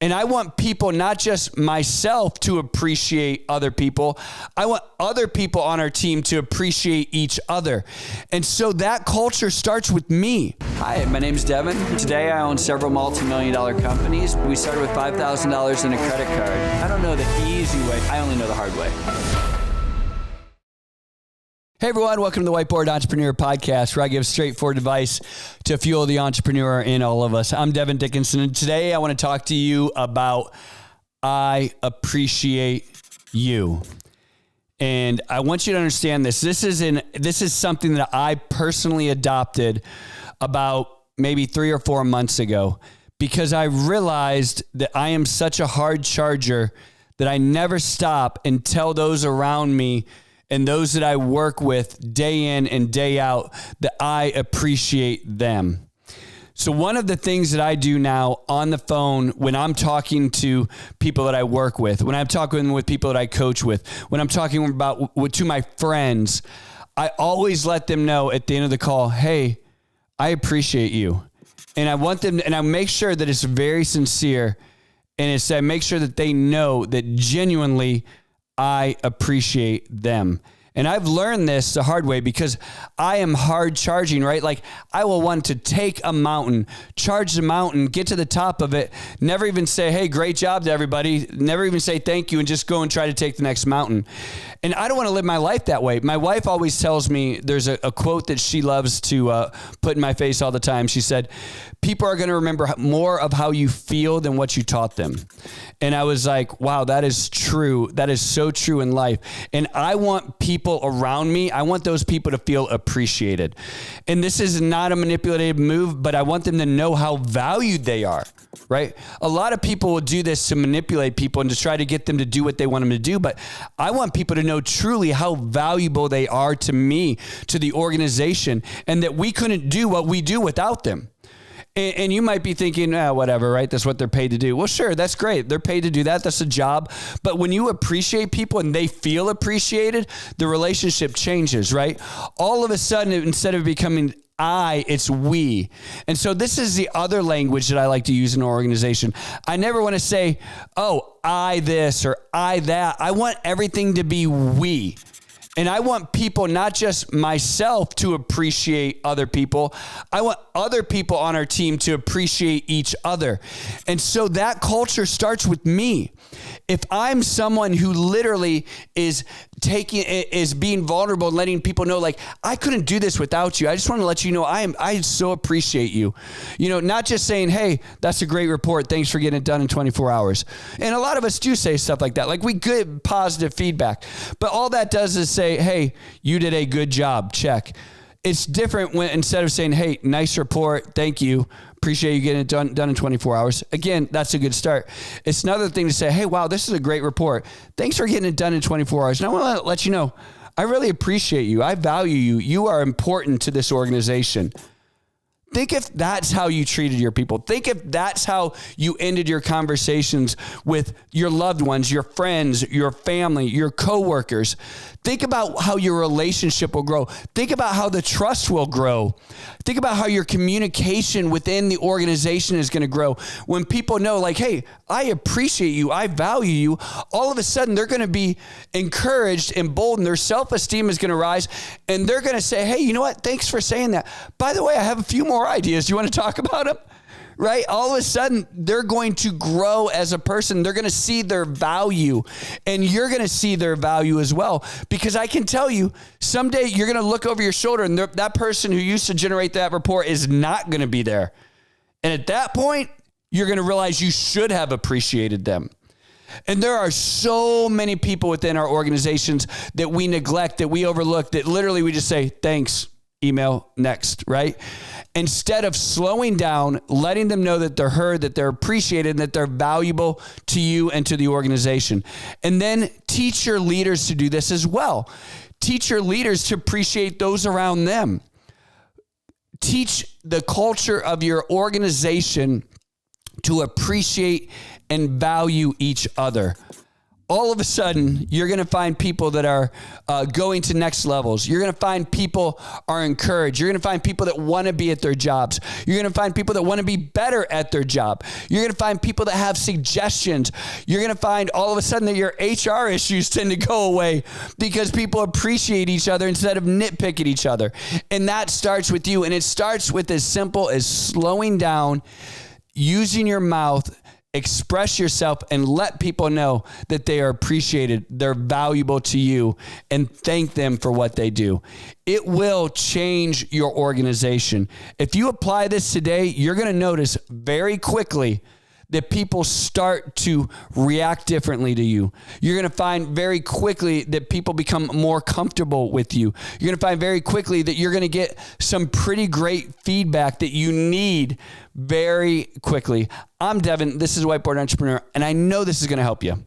And I want people, not just myself, to appreciate other people. I want other people on our team to appreciate each other. And so that culture starts with me. Hi, my name's Devin. Today I own several multi-million-dollar companies. We started with $5,000 in a credit card. I don't know the easy way. I only know the hard way. Hey everyone, welcome to the Whiteboard Entrepreneur podcast, where I give straightforward advice to fuel the entrepreneur in all of us. I'm Devin Dickinson, and today I want to talk to you about I appreciate you. And I want you to understand this. This is something that I personally adopted about maybe 3 or 4 months ago, because I realized that I am such a hard charger that I never stop and tell those around me and those that I work with day in and day out that I appreciate them. So one of the things that I do now on the phone when I'm talking to people that I work with, when I'm talking with people that I coach with, when I'm talking to my friends, I always let them know at the end of the call, hey, I appreciate you. And I want them, and I make sure that it's very sincere, and I make sure that they know that genuinely I appreciate them. And I've learned this the hard way because I am hard charging, right? Like I will want to take a mountain, charge the mountain, get to the top of it, never even say, hey, great job to everybody, never even say thank you, and just go and try to take the next mountain. And I don't want to live my life that way. My wife always tells me, there's a quote that she loves to put in my face all the time. She said, people are going to remember more of how you feel than what you taught them. And I was like, wow, that is true. That is so true in life. And I want people around me, I want those people to feel appreciated. And this is not a manipulative move, but I want them to know how valued they are, right? A lot of people will do this to manipulate people and to try to get them to do what they want them to do. But I want people to know truly how valuable they are to me, to the organization, and that we couldn't do what we do without them. And you might be thinking, whatever, right? That's what they're paid to do. Well, sure, that's great. They're paid to do that. That's a job. But when you appreciate people and they feel appreciated, the relationship changes, right? All of a sudden, instead of becoming I, it's we. And so this is the other language that I like to use in an organization. I never want to say, oh, I this or I that. I want everything to be we. And I want people, not just myself, to appreciate other people. I want other people on our team to appreciate each other. And so that culture starts with me. If I'm someone who literally is being vulnerable and letting people know, like, I couldn't do this without you. I just want to let you know I so appreciate you. You know, not just saying, hey, that's a great report. Thanks for getting it done in 24 hours. And a lot of us do say stuff like that. Like we give positive feedback. But all that does is say, hey, you did a good job. Check. It's different when instead of saying, hey, nice report. Thank you. Appreciate you getting it done in 24 hours. Again, that's a good start. It's another thing to say, hey, wow, this is a great report. Thanks for getting it done in 24 hours. And I want to let you know, I really appreciate you. I value you. You are important to this organization. Think if that's how you treated your people. Think if that's how you ended your conversations with your loved ones, your friends, your family, your coworkers. Think about how your relationship will grow. Think about how the trust will grow. Think about how your communication within the organization is going to grow. When people know, like, hey, I appreciate you, I value you, all of a sudden they're going to be encouraged, emboldened, their self-esteem is going to rise, and they're going to say, hey, you know what? Thanks for saying that. By the way, I have a few more ideas. Do you want to talk about them? Right? All of a sudden, they're going to grow as a person. They're going to see their value, and you're going to see their value as well. Because I can tell you, someday you're going to look over your shoulder, and that person who used to generate that report is not going to be there. And at that point, you're going to realize you should have appreciated them. And there are so many people within our organizations that we neglect, that we overlook, that literally we just say, thanks, email, next, right? Instead of slowing down, letting them know that they're heard, that they're appreciated, and that they're valuable to you and to the organization. And then teach your leaders to do this as well. Teach your leaders to appreciate those around them. Teach the culture of your organization to appreciate and value each other. all of a sudden you're going to find people that are going to next levels. You're going to find people are encouraged. You're going to find people that want to be at their jobs. You're going to find people that want to be better at their job. You're going to find people that have suggestions. You're going to find all of a sudden that your HR issues tend to go away because people appreciate each other instead of nitpicking each other. And that starts with you. And it starts with as simple as slowing down, using your mouth, express yourself, and let people know that they are appreciated, they're valuable to you, and thank them for what they do. It will change your organization. If you apply this today, you're going to notice very quickly that people start to react differently to you. You're going to find very quickly that people become more comfortable with you. You're going to find very quickly that you're going to get some pretty great feedback that you need very quickly. I'm Devin. This is Whiteboard Entrepreneur, and I know this is going to help you.